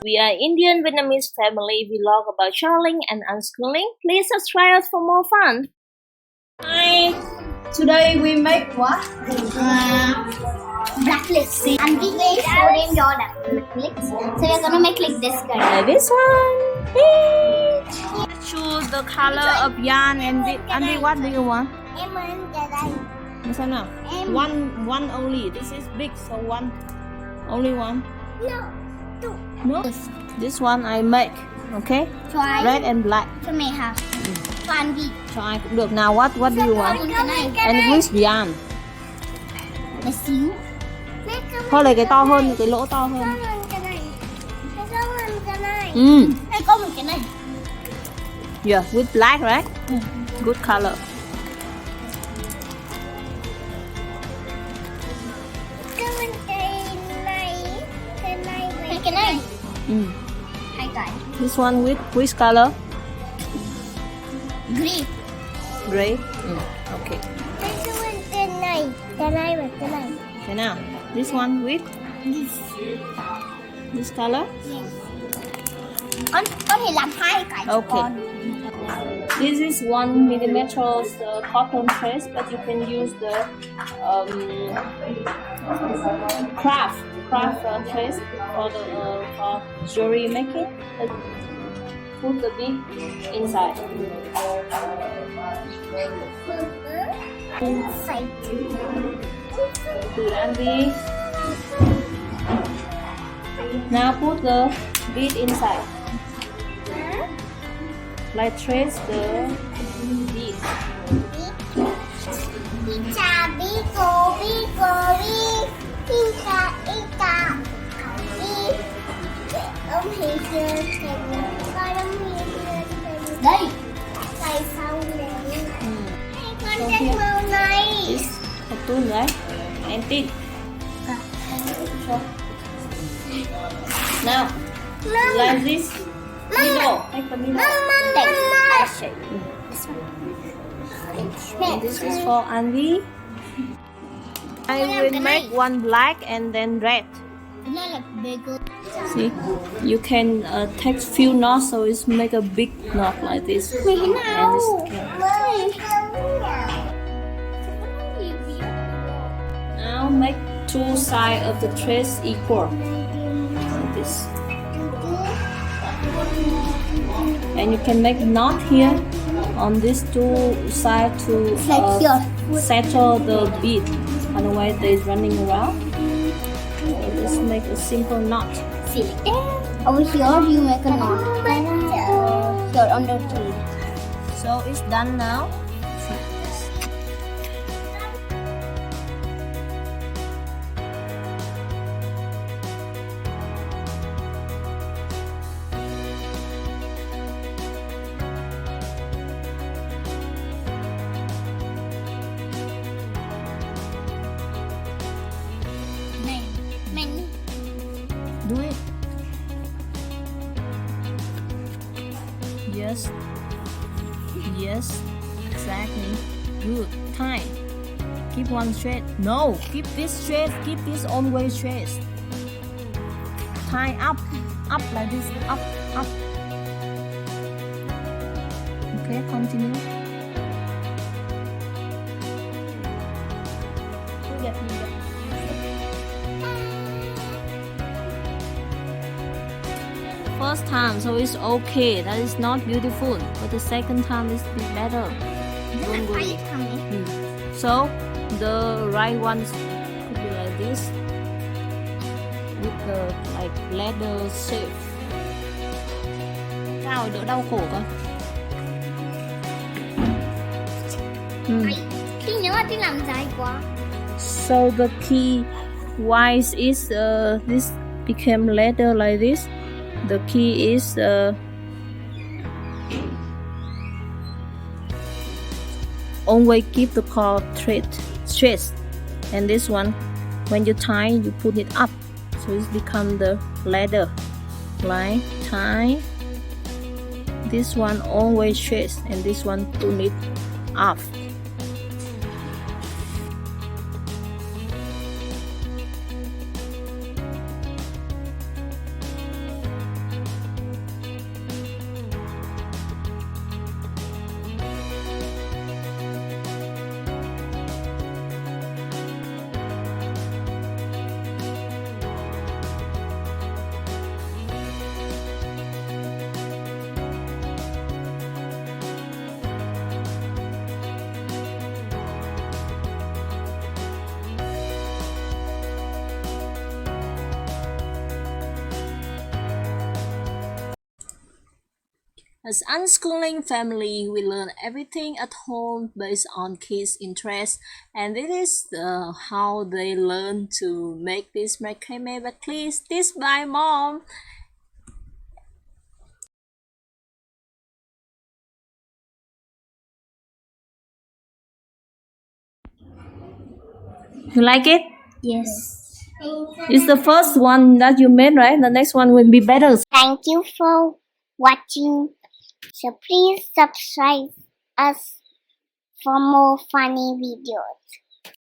We are Indian Vietnamese family vlog about schooling and unschooling. Please subscribe us for more fun. Hi, today we make what? Bracelets. And we made for in your bracelets. So we're gonna make like this guy. This one. Choose the color of yarn and what do you want? This one now. One only. This is big, so only one. No, two. No. This one I make. Okay. Try. Red and black. Cho mẹ hả? Cho anh đi. Try cũng được. Now what do you want? Cái này. And which yarn? Bé xíu. Thôi lấy cái to hơn, cái lỗ to hơn. Cái này. Cái này. Đây có một cái này. Yeah, with black, right? Good color. Cái này. Hai cái. This one with which color? Green. Gray. Okay. Cái này. Cái này và cái này. Okay, now this one with this color. Con thể làm hai cái cho Okay. con. This is 1 mm cotton thread, but you can use the craft thread for jewelry making. Put the bead inside. Put and bead. Now put the bead inside. Like trace the bead. Pizza, bico, pizza, ông thấy chưa? Con ông thấy chưa? Đây. Tại sao này? Con thích màu này. This cartoon, right? Antique. Now, like this. Middle. Take the middle. And this is for Anvi. I will make one black and then red. Nó là bigger. See, you can take few knots, so it's make a big knot like this. And now make two sides of the trace equal, like this. And you can make knot here on these two sides to settle the bead. Otherwise, they is running around. So just make a simple knot. See, over here you make a knot. Here under two. So it's done now. Do it. Yes. Yes. Exactly. Good. Tie. Keep one straight. No. Keep this straight. Keep this always straight. Tie up. Up like this. Up. Up. Okay. Continue. First time, so it's okay. That is not beautiful, but the second time is better. Don't worry. So the right ones could be like this, with the like leather shape. Sao đỡ đau khổ con? Khi nhớ là làm dài quá. So the key wise is this became leather like this. The key is always keep the cord straight, and this one, when you tie, you put it up, so it's become the leather. Like tie. This one always straight, and this one put it up. As unschooling family, we learn everything at home based on kids' interests, and it is how they learn to make this macrame bracelet. This by mom. You like it? Yes. It's the first one that you made, right? The next one will be better. Thank you for watching. So please subscribe us for more funny videos.